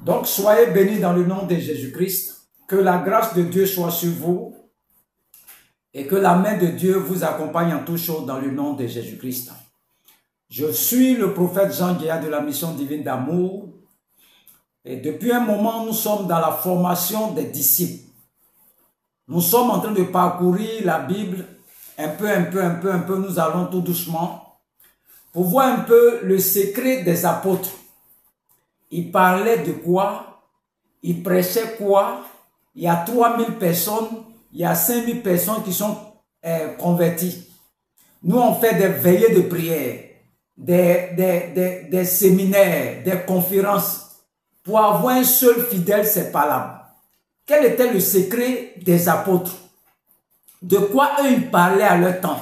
Donc, soyez bénis dans le nom de Jésus-Christ. Que la grâce de Dieu soit sur vous et que la main de Dieu vous accompagne en toutes choses dans le nom de Jésus-Christ. Je suis le prophète Jean Guéa de la mission divine d'amour et depuis un moment, nous sommes dans la formation des disciples. Nous sommes en train de parcourir la Bible un peu, nous allons tout doucement pour voir un peu le secret des apôtres. Ils parlaient de quoi? Ils prêchaient quoi? Il y a 3000 personnes, il y a 5000 personnes qui sont converties. Nous, on fait des veillées de prière, des séminaires, des conférences. Pour avoir un seul fidèle, c'est pas là. Quel était le secret des apôtres? De quoi eux, ils parlaient à leur temps?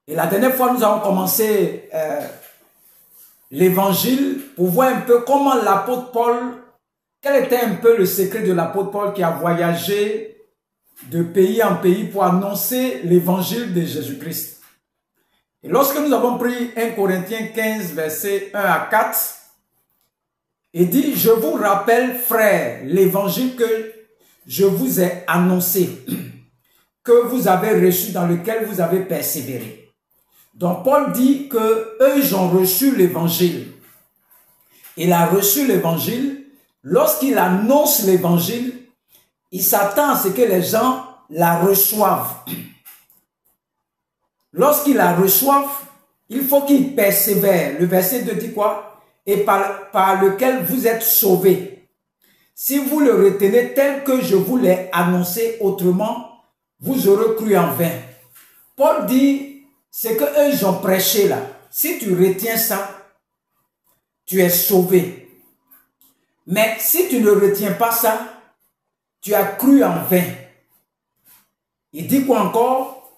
Et la dernière fois, nous avons commencé l'évangile pour voir un peu comment l'apôtre Paul, quel était un peu le secret de l'apôtre Paul qui a voyagé de pays en pays pour annoncer l'évangile de Jésus-Christ. Et lorsque nous avons pris 1 Corinthiens 15, versets 1 à 4, il dit, je vous rappelle, frères, l'évangile que je vous ai annoncé, que vous avez reçu, dans lequel vous avez persévéré. Donc Paul dit que eux, ils ont reçu l'évangile. Il a reçu l'évangile. Lorsqu'il annonce l'évangile, il s'attend à ce que les gens la reçoivent. Lorsqu'ils la reçoivent, il faut qu'ils persévèrent. Le verset 2 dit quoi? Et par lequel vous êtes sauvés. Si vous le retenez tel que je vous l'ai annoncé, autrement, vous aurez cru en vain. Paul dit, c'est que eux, ils ont prêché là. Si tu retiens ça, tu es sauvé. Mais si tu ne retiens pas ça, tu as cru en vain. Il dit quoi encore?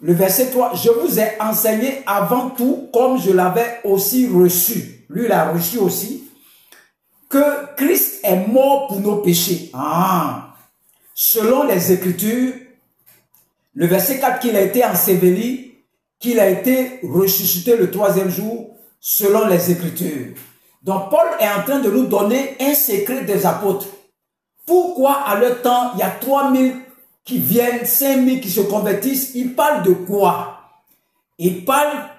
Le verset 3, je vous ai enseigné avant tout, comme je l'avais aussi reçu. Lui, il a reçu aussi, que Christ est mort pour nos péchés. Selon les Écritures, le verset 4, qu'il a été enseveli, qu'il a été ressuscité le 3e jour, selon les Écritures. Donc, Paul est en train de nous donner un secret des apôtres. Pourquoi à leur temps, il y a 3000 qui viennent, 5000 qui se convertissent? Il parle de quoi? Il parle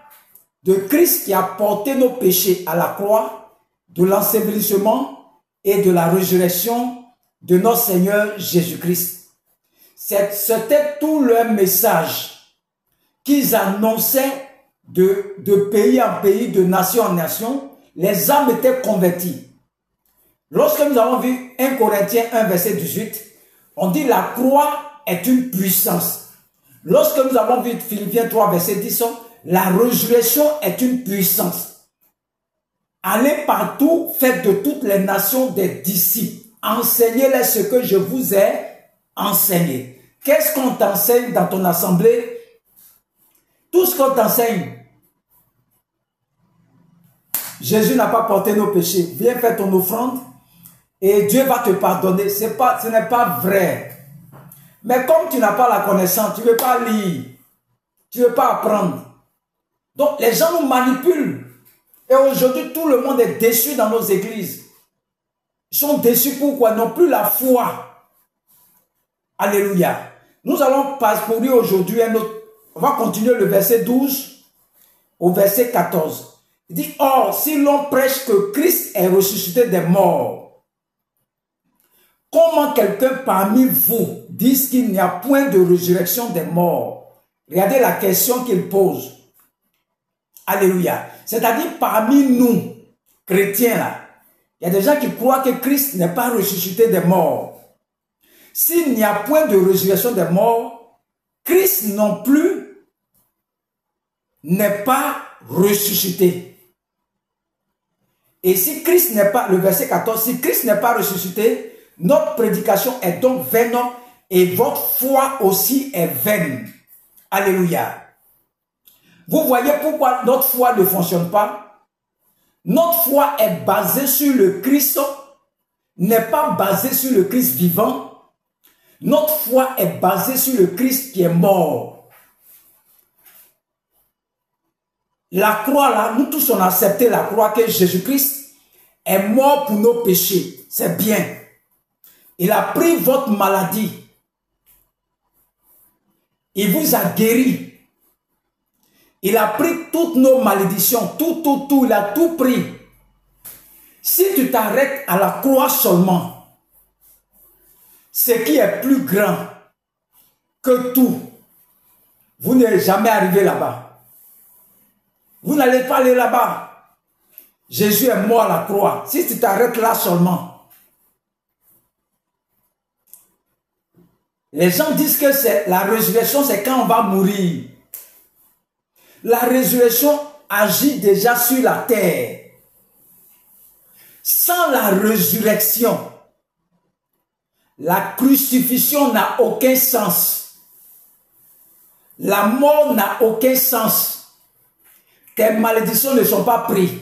de Christ qui a porté nos péchés à la croix, de l'ensevelissement et de la résurrection de notre Seigneur Jésus-Christ. C'était tout leur message qu'ils annonçaient de pays en pays, de nation en nation. Les âmes étaient converties. Lorsque nous avons vu 1 Corinthiens 1, verset 18, on dit la croix est une puissance. Lorsque nous avons vu Philippiens 3, verset 10, la résurrection est une puissance. Allez partout, faites de toutes les nations des disciples. Enseignez-les ce que je vous ai enseigné. Qu'est-ce qu'on t'enseigne dans ton assemblée? Tout ce qu'on t'enseigne. Jésus n'a pas porté nos péchés. Viens faire ton offrande et Dieu va te pardonner. Ce n'est pas vrai. Mais comme tu n'as pas la connaissance, tu ne veux pas lire, tu ne veux pas apprendre. Donc les gens nous manipulent. Et aujourd'hui, tout le monde est déçu dans nos églises. Ils sont déçus pourquoi? Ils n'ont plus la foi. Alléluia. Nous allons parcourir aujourd'hui un autre. On va continuer le verset 12 au verset 14. Il dit, or, si l'on prêche que Christ est ressuscité des morts, comment quelqu'un parmi vous dit qu'il n'y a point de résurrection des morts? Regardez la question qu'il pose. Alléluia. C'est-à-dire parmi nous, chrétiens là, il y a des gens qui croient que Christ n'est pas ressuscité des morts. S'il n'y a point de résurrection des morts, Christ non plus n'est pas ressuscité. Et si Christ n'est pas, le verset 14, si Christ n'est pas ressuscité, notre prédication est donc vaine et votre foi aussi est vaine. Alléluia. Vous voyez pourquoi notre foi ne fonctionne pas? Notre foi est basée sur le Christ, n'est pas basée sur le Christ vivant. Notre foi est basée sur le Christ qui est mort. La croix là, nous tous on a accepté la croix que Jésus-Christ est mort pour nos péchés. C'est bien. Il a pris votre maladie. Il vous a guéri. Il a pris toutes nos malédictions. Tout. Il a tout pris. Si tu t'arrêtes à la croix seulement, ce qui est plus grand que tout, vous n'êtes jamais arrivé là-bas. Vous n'allez pas aller là-bas. Jésus est mort à la croix. Si tu t'arrêtes là seulement. Les gens disent que la résurrection, c'est quand on va mourir. La résurrection agit déjà sur la terre. Sans la résurrection, la crucifixion n'a aucun sens. La mort n'a aucun sens. Tes malédictions ne sont pas prises.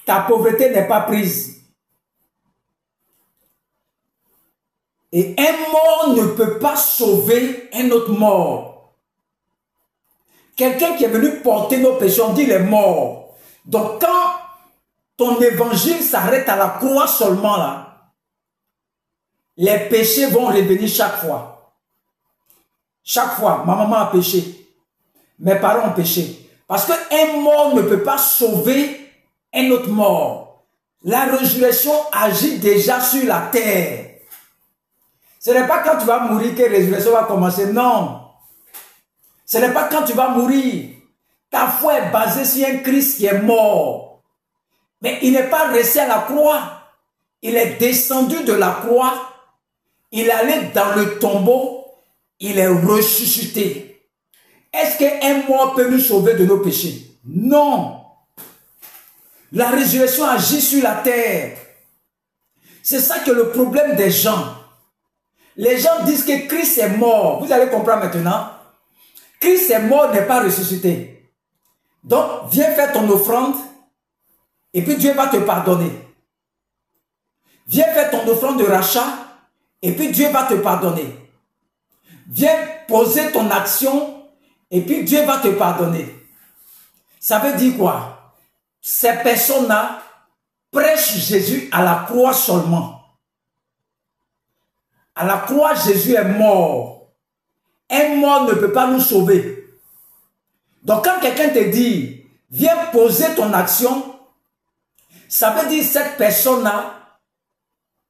Ta pauvreté n'est pas prise. Et un mort ne peut pas sauver un autre mort. Quelqu'un qui est venu porter nos péchés, on dit il est mort. Donc quand ton évangile s'arrête à la croix seulement là, les péchés vont revenir chaque fois. Chaque fois, ma maman a péché. Mes parents ont péché. Parce qu'un mort ne peut pas sauver un autre mort. La résurrection agit déjà sur la terre. Ce n'est pas quand tu vas mourir que la résurrection va commencer. Non. Ce n'est pas quand tu vas mourir. Ta foi est basée sur un Christ qui est mort. Mais il n'est pas resté à la croix. Il est descendu de la croix. Il allait dans le tombeau. Il est ressuscité. Est-ce qu'un mort peut nous sauver de nos péchés? Non. La résurrection agit sur la terre. C'est ça que le problème des gens. Les gens disent que Christ est mort. Vous allez comprendre maintenant. Christ est mort, n'est pas ressuscité. Donc, viens faire ton offrande et puis Dieu va te pardonner. Viens faire ton offrande de rachat et puis Dieu va te pardonner. Viens poser ton action et puis Dieu va te pardonner. Ça veut dire quoi? Ces personnes-là prêchent Jésus à la croix seulement. À la croix, Jésus est mort. Un mort ne peut pas nous sauver. Donc quand quelqu'un te dit, viens poser ton action, ça veut dire cette personne-là,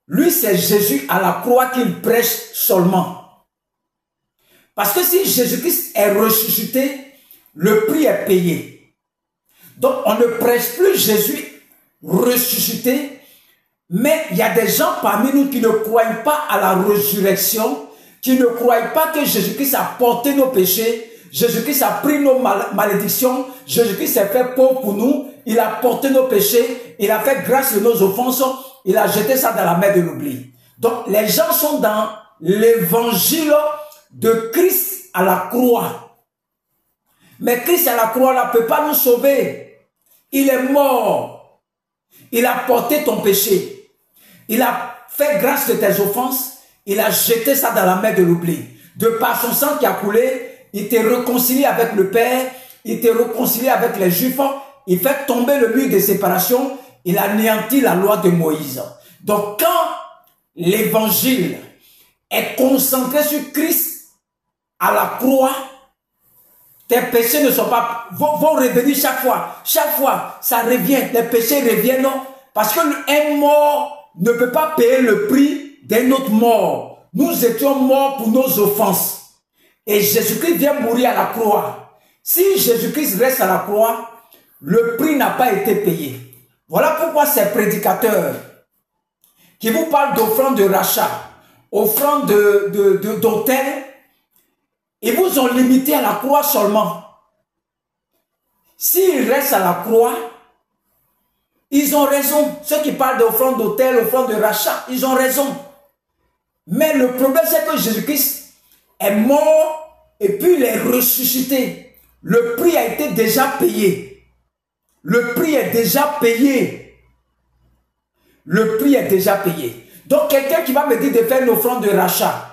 lui c'est Jésus à la croix qu'il prêche seulement. Parce que si Jésus-Christ est ressuscité, le prix est payé. Donc on ne prêche plus Jésus ressuscité, mais il y a des gens parmi nous qui ne croient pas à la résurrection, qui ne croient pas que Jésus-Christ a porté nos péchés, Jésus-Christ a pris nos malédictions, Jésus-Christ s'est fait pauvre pour nous, il a porté nos péchés, il a fait grâce de nos offenses, il a jeté ça dans la mer de l'oubli. Donc les gens sont dans l'évangile de Christ à la croix. Mais Christ à la croix ne peut pas nous sauver. Il est mort. Il a porté ton péché. Il a fait grâce de tes offenses. Il a jeté ça dans la mer de l'oubli. De par son sang qui a coulé, il t'est réconcilié avec le Père. Il t'est réconcilié avec les Juifs. Il fait tomber le mur de séparation. Il anéantit la loi de Moïse. Donc quand l'évangile est concentré sur Christ à la croix, tes péchés ne sont pas, vont revenir chaque fois. Chaque fois, ça revient. Les péchés reviennent. Parce qu'un mort ne peut pas payer le prix d'un autre mort. Nous étions morts pour nos offenses. Et Jésus-Christ vient mourir à la croix. Si Jésus-Christ reste à la croix, le prix n'a pas été payé. Voilà pourquoi ces prédicateurs qui vous parlent d'offrande de rachat, offrande d'autel, ils vous ont limité à la croix seulement. S'ils restent à la croix, ils ont raison. Ceux qui parlent d'offrande d'autel, offrande de rachat, ils ont raison. Mais le problème, c'est que Jésus-Christ est mort et puis il est ressuscité. Le prix a été déjà payé. Le prix est déjà payé. Le prix est déjà payé. Donc quelqu'un qui va me dire de faire une offrande de rachat,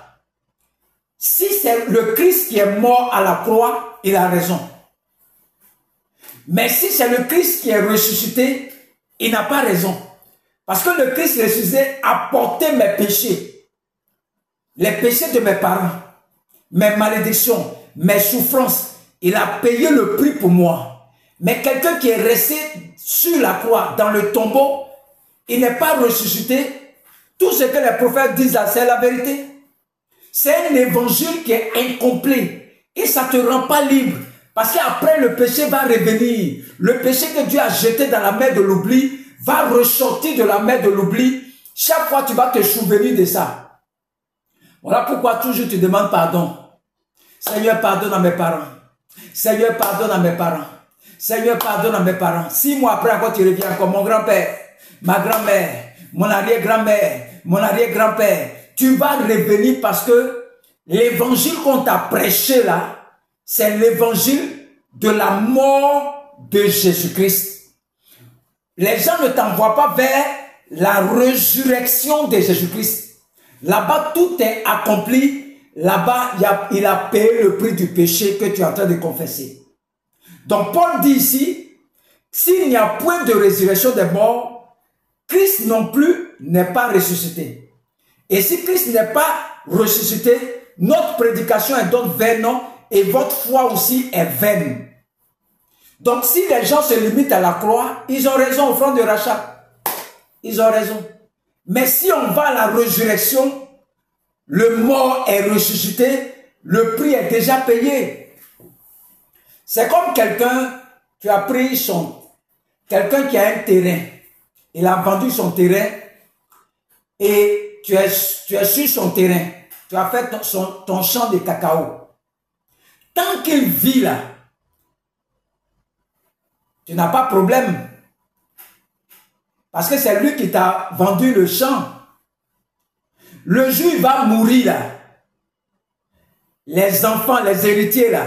si c'est le Christ qui est mort à la croix, il a raison. Mais si c'est le Christ qui est ressuscité, il n'a pas raison. Parce que le Christ ressuscité a porté mes péchés. Les péchés de mes parents, mes malédictions, mes souffrances. Il a payé le prix pour moi. Mais quelqu'un qui est resté sur la croix, dans le tombeau, il n'est pas ressuscité. Tout ce que les prophètes disent là, c'est la vérité. C'est un évangile qui est incomplet. Et ça ne te rend pas libre. Parce qu'après, le péché va revenir. Le péché que Dieu a jeté dans la mer de l'oubli va ressortir de la mer de l'oubli. Chaque fois, tu vas te souvenir de ça. Voilà pourquoi toujours tu demandes pardon. Seigneur, pardonne à mes parents. Seigneur, pardonne à mes parents. Seigneur, pardonne à mes parents. 6 mois après, encore tu reviens encore. Mon grand-père, ma grand-mère, mon arrière-grand-mère, mon arrière-grand-père. Tu vas revenir parce que l'évangile qu'on t'a prêché là, c'est l'évangile de la mort de Jésus-Christ. Les gens ne t'envoient pas vers la résurrection de Jésus-Christ. Là-bas, tout est accompli. Là-bas, il a payé le prix du péché que tu es en train de confesser. Donc, Paul dit ici, s'il n'y a point de résurrection des morts, Christ non plus n'est pas ressuscité. Et si Christ n'est pas ressuscité, notre prédication est donc vaine, et votre foi aussi est vaine. Donc, si les gens se limitent à la croix, ils ont raison au front de rachat. Ils ont raison. Mais si on va à la résurrection, le mort est ressuscité, le prix est déjà payé. C'est comme quelqu'un qui a pris quelqu'un qui a un terrain. Il a vendu son terrain et tu es sur son terrain. Tu as fait ton champ de cacao. Tant qu'il vit là, tu n'as pas de problème. Parce que c'est lui qui t'a vendu le champ. Le jour où il va mourir là, les enfants, les héritiers là,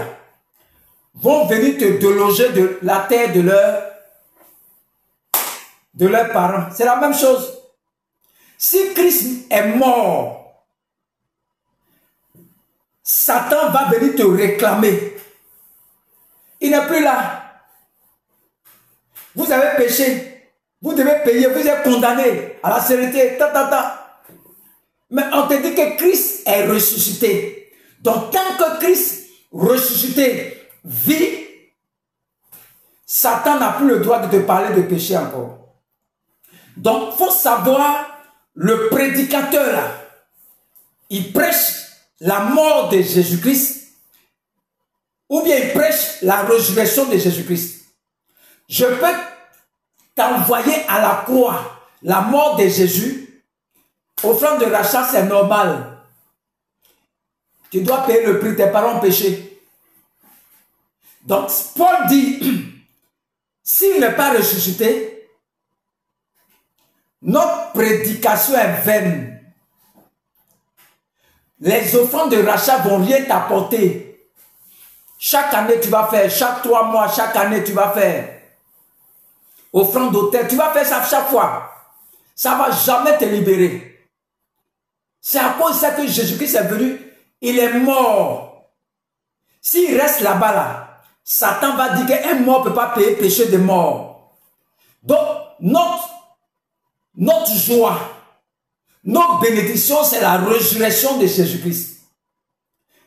vont venir te déloger de la terre de leurs parents. C'est la même chose. Si Christ est mort, Satan va venir te réclamer. Il n'est plus là. Vous avez péché. Vous devez payer. Vous êtes condamné à la sévérité. Mais on te dit que Christ est ressuscité. Donc tant que Christ ressuscité vit, Satan n'a plus le droit de te parler de péché encore. Donc il faut savoir, le prédicateur là, il prêche la mort de Jésus-Christ ou bien il prêche la résurrection de Jésus-Christ. Je peux t'envoyer à la croix la mort de Jésus. Offrande de rachat, c'est normal. Tu dois payer le prix, tes parents ont péché. Donc Paul dit, s'il n'est pas ressuscité, notre prédication est vaine. Les offrandes de rachat vont rien t'apporter. Chaque année, tu vas faire. Chaque 3 mois, chaque année, tu vas faire. Offrande d'autel, tu vas faire ça chaque fois. Ça ne va jamais te libérer. C'est à cause de ça que Jésus-Christ est venu. Il est mort. S'il reste là-bas, là, Satan va dire qu'un mort ne peut pas payer le péché de mort. Donc, notre joie, notre bénédiction, c'est la résurrection de Jésus-Christ.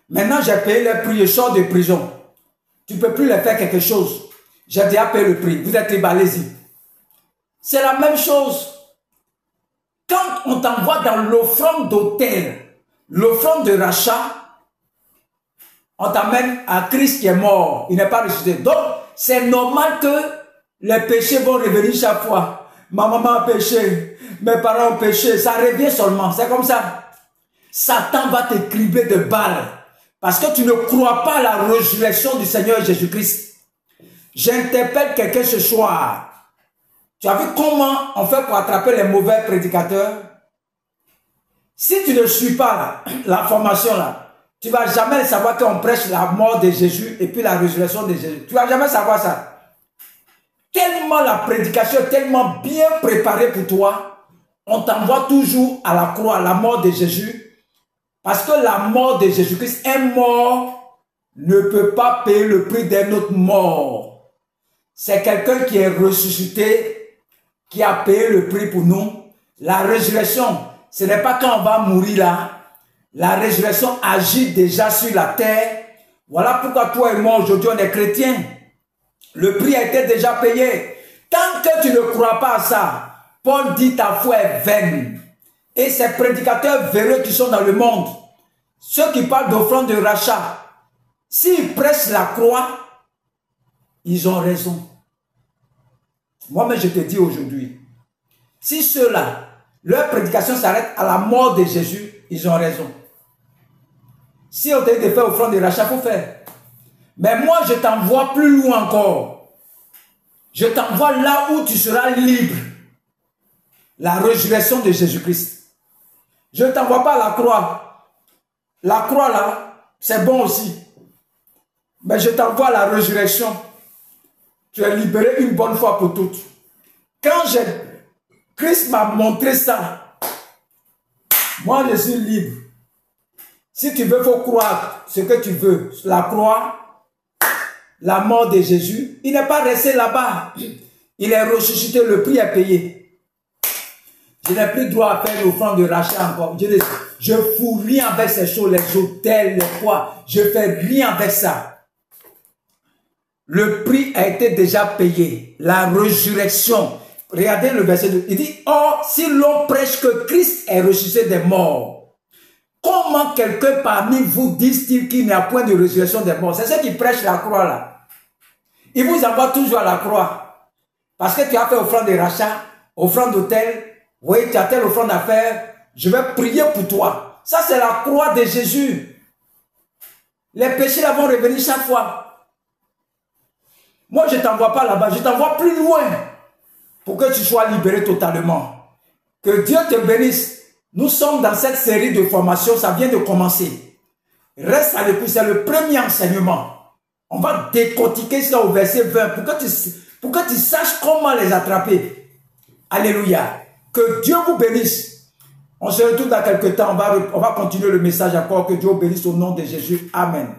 Maintenant, j'ai payé le prix, je sors de prison. Tu ne peux plus leur faire quelque chose. J'ai déjà payé le prix. Vous êtes libre, allez-y. C'est la même chose. Quand on t'envoie dans l'offrande d'autel, l'offrande de rachat, on t'amène à Christ qui est mort. Il n'est pas ressuscité. Donc, c'est normal que les péchés vont revenir chaque fois. Ma maman a péché, mes parents ont péché, ça revient seulement, c'est comme ça. Satan va te cribler de balles parce que tu ne crois pas à la résurrection du Seigneur Jésus-Christ. J'interpelle quelqu'un ce soir. Tu as vu comment on fait pour attraper les mauvais prédicateurs? Si tu ne suis pas la formation là, tu ne vas jamais savoir qu'on prêche la mort de Jésus et puis la résurrection de Jésus. Tu ne vas jamais savoir ça. Tellement la prédication est tellement bien préparée pour toi, on t'envoie toujours à la croix, à la mort de Jésus. Parce que la mort de Jésus-Christ, un mort ne peut pas payer le prix d'un autre mort. c'est quelqu'un qui est ressuscité, qui a payé le prix pour nous. La résurrection, ce n'est pas quand on va mourir là. La résurrection agit déjà sur la terre. Voilà pourquoi toi et moi aujourd'hui on est chrétiens. Le prix a été déjà payé. Tant que tu ne crois pas à ça, Paul dit ta foi est vaine. Et ces prédicateurs véreux qui sont dans le monde, ceux qui parlent d'offrande de rachat, s'ils prêchent la croix, ils ont raison. Moi-même je te dis aujourd'hui, si ceux-là, leur prédication s'arrête à la mort de Jésus, ils ont raison. Si on t'a dit de faire offrande de rachat, il faut faire. Mais moi, je t'envoie plus loin encore. Je t'envoie là où tu seras libre. La résurrection de Jésus-Christ. Je ne t'envoie pas à la croix. La croix là, c'est bon aussi. Mais je t'envoie à la résurrection. Tu es libéré une bonne fois pour toutes. Quand Christ m'a montré ça, moi je suis libre. Si tu veux, il faut croire ce que tu veux. La croix, la mort de Jésus, il n'est pas resté là-bas. Il est ressuscité, le prix est payé. Je n'ai plus droit à faire l'offrande de rachat encore. Je ne fous rien avec ces choses, les hôtels, les quoi. Je ne fais rien avec ça. Le prix a été déjà payé. La résurrection. Regardez le verset 2. Il dit, or, si l'on prêche que Christ est ressuscité des morts, comment quelqu'un parmi vous dit-il qu'il n'y a point de résurrection des morts? C'est ceux qui prêchent la croix là. Ils vous envoient toujours à la croix. Parce que tu as fait offrande de rachat, offrande d'hôtel, oui, tu as telle offrande à faire, je vais prier pour toi. Ça c'est la croix de Jésus. Les péchés là vont revenir chaque fois. Moi je ne t'envoie pas là-bas, je t'envoie plus loin. Pour que tu sois libéré totalement. Que Dieu te bénisse. Nous sommes dans cette série de formations, ça vient de commencer. Reste à l'écoute, c'est le premier enseignement. On va décortiquer ça au verset 20 pour que tu saches comment les attraper. Alléluia. Que Dieu vous bénisse. On se retrouve dans quelques temps, on va continuer le message encore. Que Dieu vous bénisse au nom de Jésus. Amen.